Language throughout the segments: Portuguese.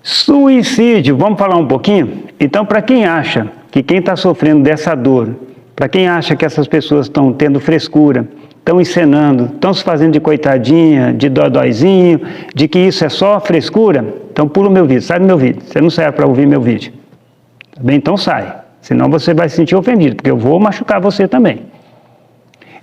Suicídio, vamos falar um pouquinho? Então, para quem acha que quem está sofrendo dessa dor, para quem acha que essas pessoas estão tendo frescura, estão encenando, estão se fazendo de coitadinha, de dodóizinho, de que isso é só frescura, então pula o meu vídeo, sai do meu vídeo, você não serve para ouvir meu vídeo. Tá bem? Então sai, senão você vai se sentir ofendido, porque eu vou machucar você também.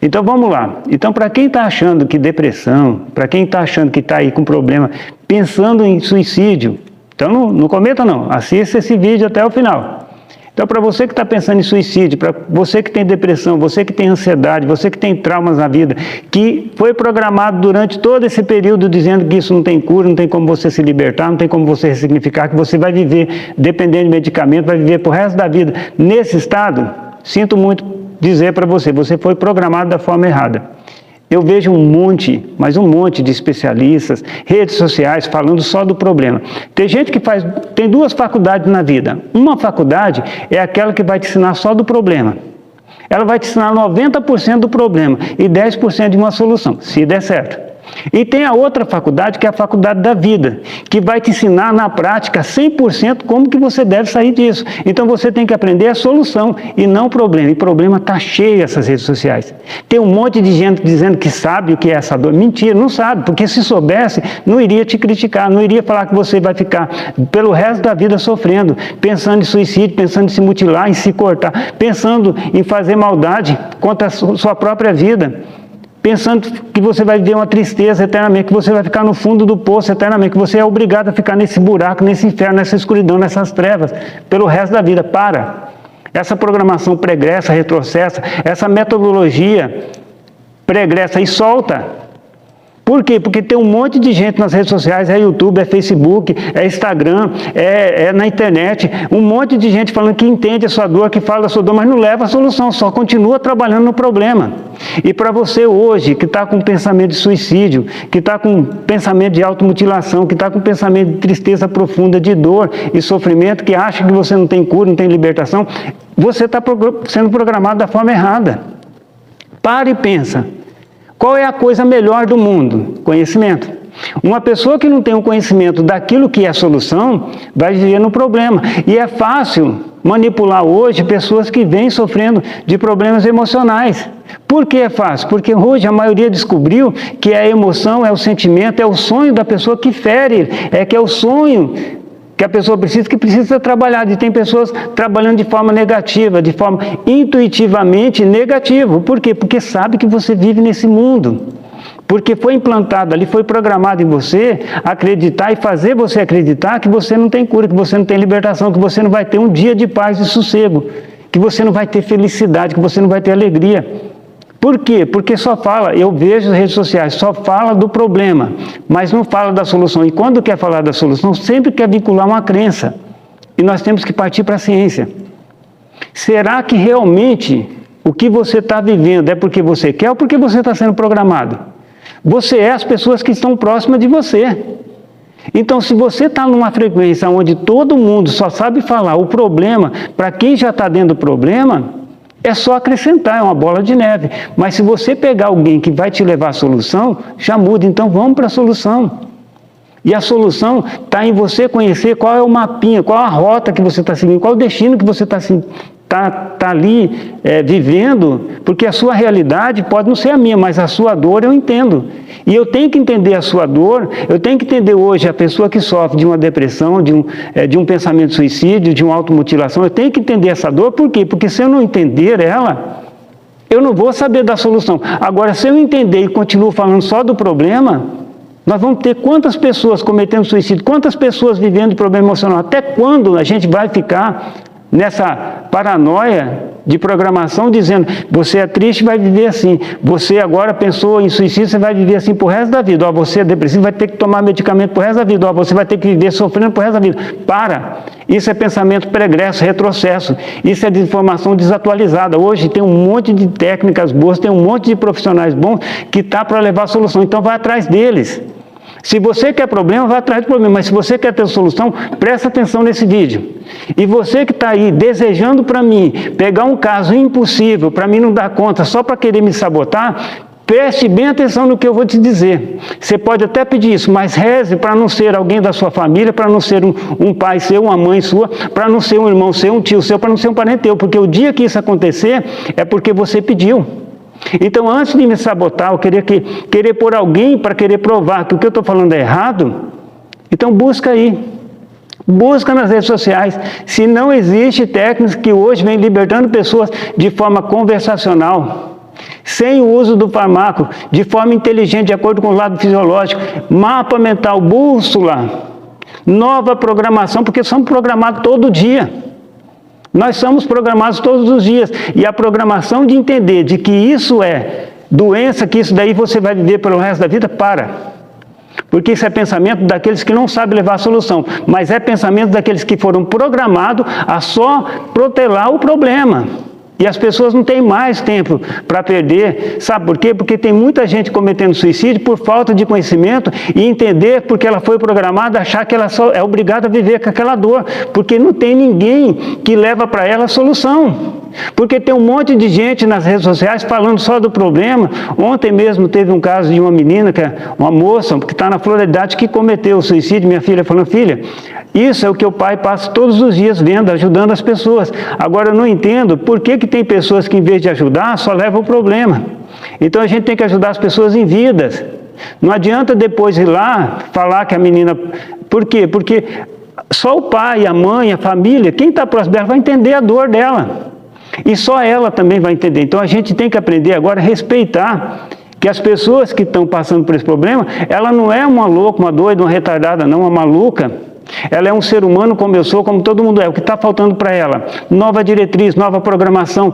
Então vamos lá. Então, para quem está achando que depressão, para quem está achando que está aí com problema, pensando em suicídio, então não cometa não, assista esse vídeo até o final. Então, para você que está pensando em suicídio, para você que tem depressão, você que tem ansiedade, você que tem traumas na vida, que foi programado durante todo esse período dizendo que isso não tem cura, não tem como você se libertar, não tem como você ressignificar, que você vai viver dependendo de medicamento, vai viver pro resto da vida nesse estado, sinto muito dizer para você, você foi programado da forma errada. Eu vejo um monte, mas um monte de especialistas, redes sociais falando só do problema. Tem gente que tem duas faculdades na vida. Uma faculdade é aquela que vai te ensinar só do problema. Ela vai te ensinar 90% do problema e 10% de uma solução, se der certo. E tem a outra faculdade, que é a faculdade da vida, que vai te ensinar na prática 100% como que você deve sair disso. Então você tem que aprender a solução e não o problema. E o problema está cheio essas redes sociais. Tem um monte de gente dizendo que sabe o que é essa dor. Mentira, não sabe, porque se soubesse, não iria te criticar, não iria falar que você vai ficar pelo resto da vida sofrendo, pensando em suicídio, pensando em se mutilar, em se cortar, pensando em fazer maldade contra a sua própria vida. Pensando que você vai viver uma tristeza eternamente, que você vai ficar no fundo do poço eternamente, que você é obrigado a ficar nesse buraco, nesse inferno, nessa escuridão, nessas trevas, pelo resto da vida. Para! Essa programação pregressa, retrocessa, essa metodologia pregressa e solta. Por quê? Porque tem um monte de gente nas redes sociais, é YouTube, é Facebook, é Instagram, é na internet, um monte de gente falando que entende a sua dor, que fala da sua dor, mas não leva a solução, só continua trabalhando no problema. E para você hoje, que está com pensamento de suicídio, que está com pensamento de automutilação, que está com pensamento de tristeza profunda, de dor e sofrimento, que acha que você não tem cura, não tem libertação, você está sendo programado da forma errada. Para e pensa. Qual é a coisa melhor do mundo? Conhecimento. Uma pessoa que não tem o conhecimento daquilo que é a solução, vai viver no problema. E é fácil manipular hoje pessoas que vêm sofrendo de problemas emocionais. Por que é fácil? Porque hoje a maioria descobriu que a emoção é o sentimento, é o sonho da pessoa que fere, que é o sonho que a pessoa precisa, que precisa ser trabalhado. E tem pessoas trabalhando de forma negativa, de forma intuitivamente negativa. Por quê? Porque sabe que você vive nesse mundo. Porque foi implantado ali, foi programado em você acreditar e fazer você acreditar que você não tem cura, que você não tem libertação, que você não vai ter um dia de paz e sossego, que você não vai ter felicidade, que você não vai ter alegria. Por quê? Porque só fala, eu vejo as redes sociais, só fala do problema, mas não fala da solução. E quando quer falar da solução, sempre quer vincular uma crença. E nós temos que partir para a ciência. Será que realmente o que você está vivendo é porque você quer ou porque você está sendo programado? Você é as pessoas que estão próximas de você. Então, se você está numa frequência onde todo mundo só sabe falar o problema, para quem já está dentro do problema, é só acrescentar, é uma bola de neve. Mas se você pegar alguém que vai te levar à solução, já muda. Então vamos para a solução. E a solução está em você conhecer qual é o mapinha, qual a rota que você está seguindo, qual o destino que você está ali vivendo, porque a sua realidade pode não ser a minha, mas a sua dor eu entendo. E eu tenho que entender a sua dor, eu tenho que entender hoje a pessoa que sofre de uma depressão, de um pensamento de suicídio, de uma automutilação, eu tenho que entender essa dor, por quê? Porque se eu não entender ela, eu não vou saber da solução. Agora, se eu entender e continuo falando só do problema, nós vamos ter quantas pessoas cometendo suicídio, quantas pessoas vivendo de problema emocional, até quando a gente vai ficar nessa paranoia de programação dizendo, você é triste, vai viver assim, você agora pensou em suicídio, você vai viver assim pro resto da vida, você é depressivo, vai ter que tomar medicamento pro resto da vida, você vai ter que viver sofrendo pro resto da vida. Para! Isso é pensamento pregresso, retrocesso, isso é desinformação desatualizada. Hoje tem um monte de técnicas boas, tem um monte de profissionais bons que está para levar a solução, então vai atrás deles. Se você quer problema, vai atrás do problema, mas se você quer ter solução, presta atenção nesse vídeo. E você que está aí desejando para mim pegar um caso impossível, para mim não dar conta, só para querer me sabotar, Preste bem atenção no que eu vou te dizer. Você pode até pedir isso, mas reze para não ser alguém da sua família, para não ser um pai seu, uma mãe sua, para não ser um irmão seu, um tio seu, para não ser um parente teu, porque o dia que isso acontecer é porque você pediu. Então, antes de me sabotar, eu querer pôr alguém para querer provar que o que eu estou falando é errado, então busca aí. Busca nas redes sociais. Se não existe técnicas que hoje vem libertando pessoas de forma conversacional, sem o uso do fármaco, de forma inteligente, de acordo com o lado fisiológico, mapa mental, bússola, nova programação, porque somos programados todo dia. Nós somos programados todos os dias. E a programação de entender de que isso é doença, que isso daí você vai viver pelo resto da vida, para. Porque isso é pensamento daqueles que não sabem levar a solução, mas é pensamento daqueles que foram programados a só protelar o problema. E as pessoas não têm mais tempo para perder. Sabe por quê? Porque tem muita gente cometendo suicídio por falta de conhecimento e entender porque ela foi programada a achar que ela só é obrigada a viver com aquela dor. Porque não tem ninguém que leva para ela a solução. Porque tem um monte de gente nas redes sociais falando só do problema. Ontem mesmo teve um caso de uma menina, uma moça que está na flor da idade, que cometeu o suicídio. Minha filha falou: filha, isso é o que o pai passa todos os dias vendo, ajudando as pessoas. Agora eu não entendo por que tem pessoas que, em vez de ajudar, só levam o problema. Então a gente tem que ajudar as pessoas em vidas. Não adianta depois ir lá falar que a menina... Por quê? Porque só o pai, a mãe, a família, quem está próximo dela vai entender a dor dela. E só ela também vai entender. Então a gente tem que aprender agora a respeitar que as pessoas que estão passando por esse problema, ela não é uma louca, uma doida, uma retardada, não, uma maluca. Ela é um ser humano como eu sou, como todo mundo é. O que está faltando para ela? Nova diretriz, nova programação,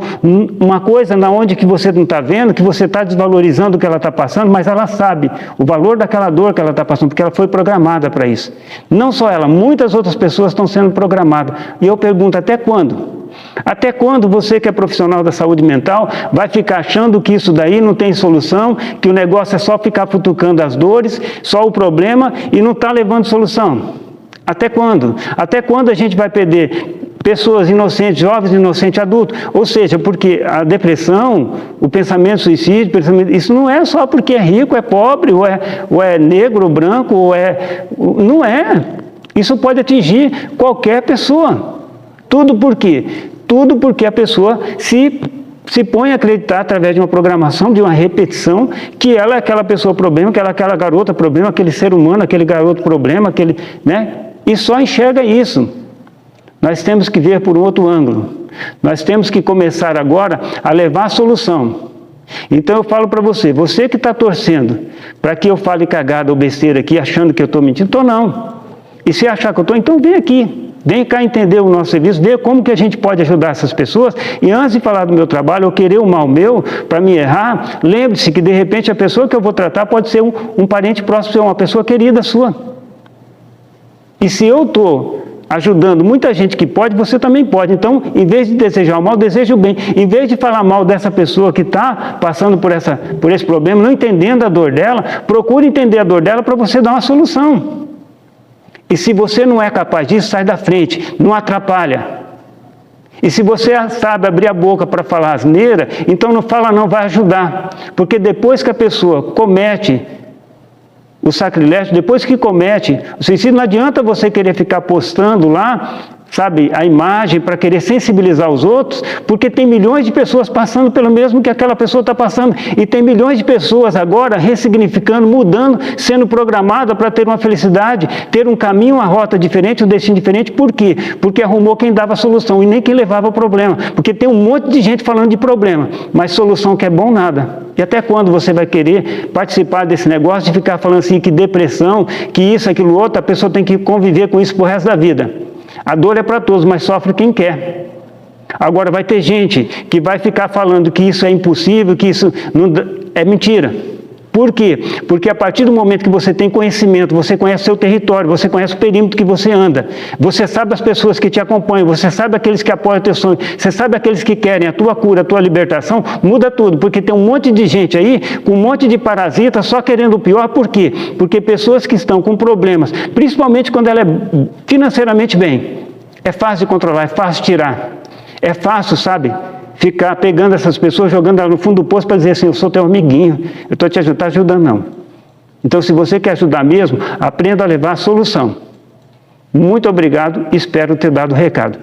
uma coisa na onde que você não está vendo, que você está desvalorizando o que ela está passando, mas ela sabe o valor daquela dor que ela está passando, porque ela foi programada para isso. Não só ela, muitas outras pessoas estão sendo programadas. E eu pergunto, até quando? Até quando você que é profissional da saúde mental vai ficar achando que isso daí não tem solução, que o negócio é só ficar futucando as dores, só o problema e não está levando solução? Até quando? Até quando a gente vai perder pessoas inocentes, jovens inocentes, adultos? Ou seja, porque a depressão, o pensamento suicídio, isso não é só porque é rico, é pobre, ou é negro, ou branco, não é. Isso pode atingir qualquer pessoa. Tudo por quê? Tudo porque a pessoa se põe a acreditar através de uma programação, de uma repetição, que ela é aquela pessoa problema, que ela é aquela garota problema, aquele ser humano, aquele garoto problema, né? E só enxerga isso. Nós temos que ver por um outro ângulo. Nós temos que começar agora a levar a solução. Então eu falo para você que está torcendo para que eu fale cagada ou besteira aqui, achando que eu estou mentindo, estou não. E se achar que eu estou, então vem aqui. Vem cá entender o nosso serviço, ver como que a gente pode ajudar essas pessoas. E antes de falar do meu trabalho, ou querer o mal meu, para me errar, lembre-se que de repente a pessoa que eu vou tratar pode ser um parente próximo seu, uma pessoa querida sua. E se eu estou ajudando muita gente que pode, você também pode. Então, em vez de desejar o mal, deseja o bem. Em vez de falar mal dessa pessoa que está passando por esse problema, não entendendo a dor dela, procure entender a dor dela para você dar uma solução. E se você não é capaz disso, sai da frente, não atrapalha. E se você sabe abrir a boca para falar asneira, então não fala não, vai ajudar. Porque depois que a pessoa comete o sacrilégio, depois que comete o suicídio, não adianta você querer ficar postando lá, sabe, a imagem para querer sensibilizar os outros, porque tem milhões de pessoas passando pelo mesmo que aquela pessoa está passando, e tem milhões de pessoas agora ressignificando, mudando, sendo programada para ter uma felicidade, ter um caminho, uma rota diferente, um destino diferente. Por quê? Porque arrumou quem dava a solução e nem quem levava o problema, porque tem um monte de gente falando de problema, mas solução que é bom nada. E até quando você vai querer participar desse negócio de ficar falando assim que depressão, que isso, aquilo, outro, a pessoa tem que conviver com isso pro resto da vida? A dor é para todos, mas sofre quem quer. Agora vai ter gente que vai ficar falando que isso é impossível, que isso não é mentira. Por quê? Porque a partir do momento que você tem conhecimento, você conhece o seu território, você conhece o perímetro que você anda, você sabe as pessoas que te acompanham, você sabe aqueles que apoiam o teu sonho, você sabe aqueles que querem a tua cura, a tua libertação, muda tudo, porque tem um monte de gente aí, com um monte de parasita, só querendo o pior. Por quê? Porque pessoas que estão com problemas, principalmente quando ela é financeiramente bem, é fácil de controlar, é fácil de tirar, é fácil, sabe, ficar pegando essas pessoas, jogando elas no fundo do poço para dizer assim, eu sou teu amiguinho, eu estou te ajudando, não. Então, se você quer ajudar mesmo, aprenda a levar a solução. Muito obrigado, espero ter dado o recado.